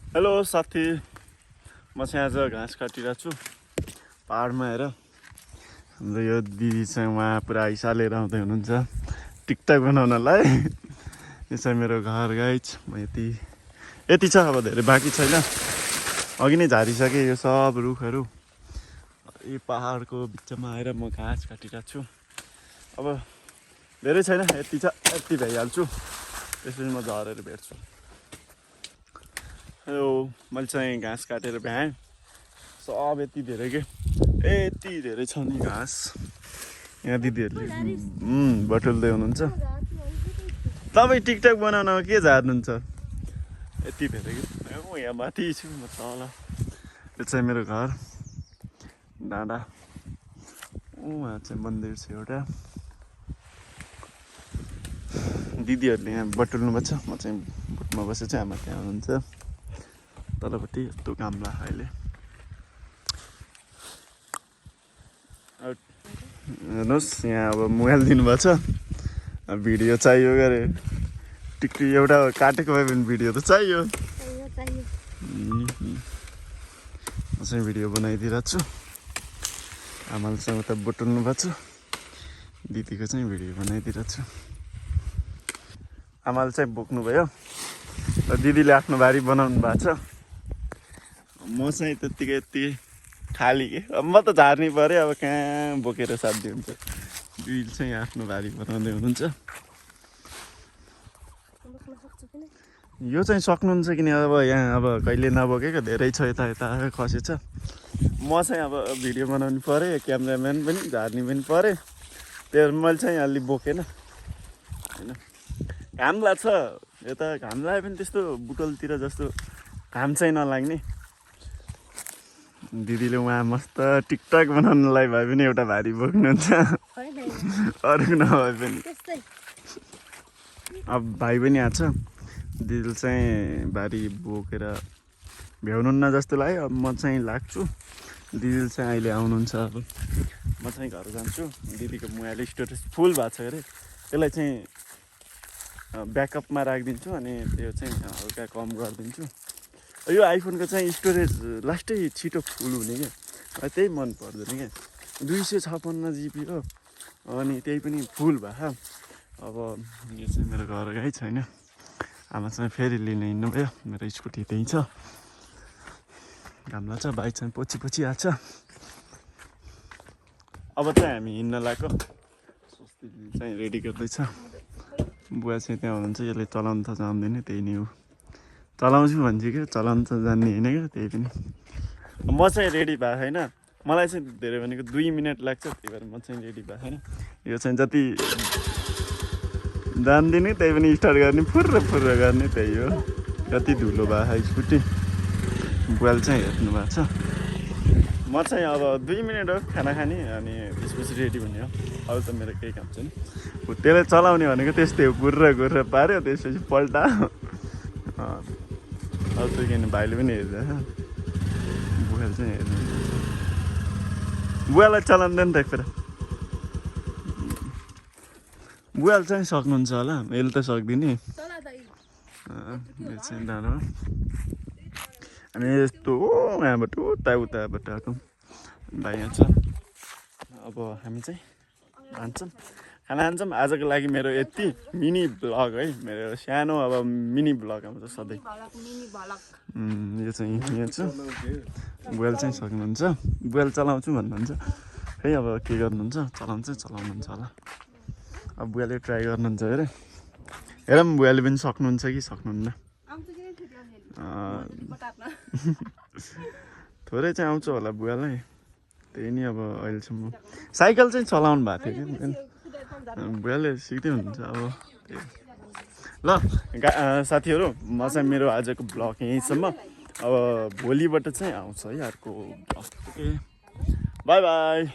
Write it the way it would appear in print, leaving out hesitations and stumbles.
Hello साथी, म चाहिँ आज घाँस काटिरहेको छु पहाडमा हेर। हाम्रो यो दिदी चाहिँ उहाँ पुरा हिस्सा लिएर आउँदै हुनुहुन्छ टिकटक बनाउनलाई। यो चाहिँ मेरो घर गाइज। म यति छ, अब धेरै बाँकी छैन। अघि नै झारिसकेँ यो सब रुखहरू। यो पहाडको बिचमा आएर म घाँस काटिरहेको छु। अब धेरै छैन, यति छ, यति भइहाल्छु। त्यसपछि म झरेर भेट्छु। यो मैले चाहिँ घाँस काटेर भ्याएँ सब। यति धेरै के यति धेरै छ नि घाँस। यहाँ दिदीहरूले बटुल्दै हुनुहुन्छ। तपाईँ टिकटक बनाउनमा के झार्नुहुन्छ? यति धेरै कि यहाँ माथि छु म तल। यो चाहिँ मेरो घर डाँडा। उहाँ चाहिँ मन्दिर छ एउटा। दिदीहरूले यहाँ बटुल्नु भएको छ। म चाहिँ बुटमा बसेको छु, आमा त्यहाँ हुनुहुन्छ तलपट्टि। यस्तो गामला अहिले हेर्नुहोस्, यहाँ अब मोबाइल दिनुभएको छ। भिडियो चाहियो गरे टिकटक एउटा काटेको भए पनि भिडियो त चाहियो। म चाहिँ भिडियो बनाइदिरहेको छु। आमाले चाहिँ उता बटुल्नु भएको छ। दिदीको चाहिँ भिडियो बनाइदिरहेको छु। आमाले चाहिँ बोक्नुभयो र दिदीले आफ्नो बारी बनाउनु भएको छ। म चाहिँ त्यत्तिकै यति खाली के। अब म त झार्नै पऱ्यो, अब कहाँ बोकेर साध्य हुन्छ। दिदीले चाहिँ आफ्नो बारी बनाउँदै हुनुहुन्छ। यो चाहिँ सक्नुहुन्छ कि नि अब यहाँ अब कहिले नबोकेको धेरै छ, यता यता खसेछ। म चाहिँ अब भिडियो बनाउनु पऱ्यो, क्यामेराम्यान पनि झार्ने पनि पऱ्यो। त्यो मैले चाहिँ अलि बोकेन होइन। घाम लाग्छ यता, घाम लागे पनि त्यस्तो बुटलतिर जस्तो घाम चाहिँ नलाग्ने। दिदीले उहाँ मस्त टिकटक बनाउनलाई भए पनि एउटा भारी बोक्नुहुन्छ, अरू नभए पनि। अब भाइ पनि आएको छ। दिदीले चाहिँ भारी बोकेर भ्याउनुहुन्न जस्तो लाग्यो। अब म चाहिँ लाग्छु। दिदीले चाहिँ अहिले आउनुहुन्छ। अब म चाहिँ घर जान्छु। दिदीको मोबाइल स्टोरेज फुल भएको छ अरे, त्यसलाई चाहिँ ब्याकअपमा राखिदिन्छु अनि त्यो चाहिँ हल्का कम गरिदिन्छु। यो आइफोनको चाहिँ स्टोरेज लास्टै छिटो फुल हुने क्या, त्यही मन पर्दैन क्या। 256 GB हो अनि त्यही पनि फुल भयो। अब यो चाहिँ मेरो घर गई छैन। आमा चाहिँ फेरि लिन हिँड्नुभयो। मेरो स्कुटी त्यहीँ छ। घाम लाग्छ, बाइक चाहिँ पछि पछि आएको छ। अब चाहिँ हामी हिँड्न लाग्यो। स्वस्ति चाहिँ रेडी गर्दैछ। बुवा चाहिँ त्यहाँ हुनुहुन्छ। यसले चलाउनु त जान्दैन, त्यही नै हो। चलाउँछु भन्छ कि चलाउनु त जान्ने होइन क्या, त्यही पनि। म चाहिँ रेडी भएको छैन। मलाई चाहिँ धेरै भनेको 2 मिनट लाग्छ, त्यही भएर म चाहिँ रेडी भएको छैन। यो चाहिँ जति जान्दिनँ त्यही पनि स्टार्ट गर्ने फुर्र फुर्र गर्ने, त्यही हो। कति धुलो भएको स्कुटी। बुवाले चाहिँ हेर्नु भएको छ। म चाहिँ अब 2 मिनट हो खाना खाने अनि त्यसपछि रेडी हुने हो। अरू त मेरो केही काम छैन। त्यसलाई चलाउने भनेको त्यस्तै हो, गुर्र गुर्र पाऱ्यो त्यसपछि पल्टा। अब चाहिँ किन भाइले पनि हेर्दैछ। बुवाले चाहिँ हेर्नु, बुवालाई चलाउँदैन त एकखेर। बुवाले चाहिँ सक्नुहुन्छ होला, मैले त सक्दिनँ। यो चाहिँ डाँडो अनि यस्तो यहाँबाट उताबाट आएको भाइ यहाँ छ। अब हामी चाहिँ खान्छौँ, खाना खान्छौँ। आजको लागि मेरो यति मिनी भ्लग है, मेरो सानो अब मिनी भ्लग आउँछ सधैँ। यो चाहिँ यहाँ छ। बुवाले चाहिँ सक्नुहुन्छ। बुवाले चलाउँछु भन्नुहुन्छ खै, अब के गर्नुहुन्छ, चलाउनुहुन्छ होला। अब बुवाले ट्राई गर्नुहुन्छ अरे। हेरौँ बुवाले पनि सक्नुहुन्छ कि सक्नुहुन्न। थोरै चाहिँ आउँछ होला बुवालाई, त्यही नि। अब अहिलेसम्म साइकल चाहिँ चलाउनु भएको थियो कि बुवाले सिक्दै हुनुहुन्छ अब। ल साथीहरू, म चाहिँ मेरो आजको ब्लग यहीँसम्म। अब भोलिबाट चाहिँ आउँछ है अर्को ब्लग। Okay, by by.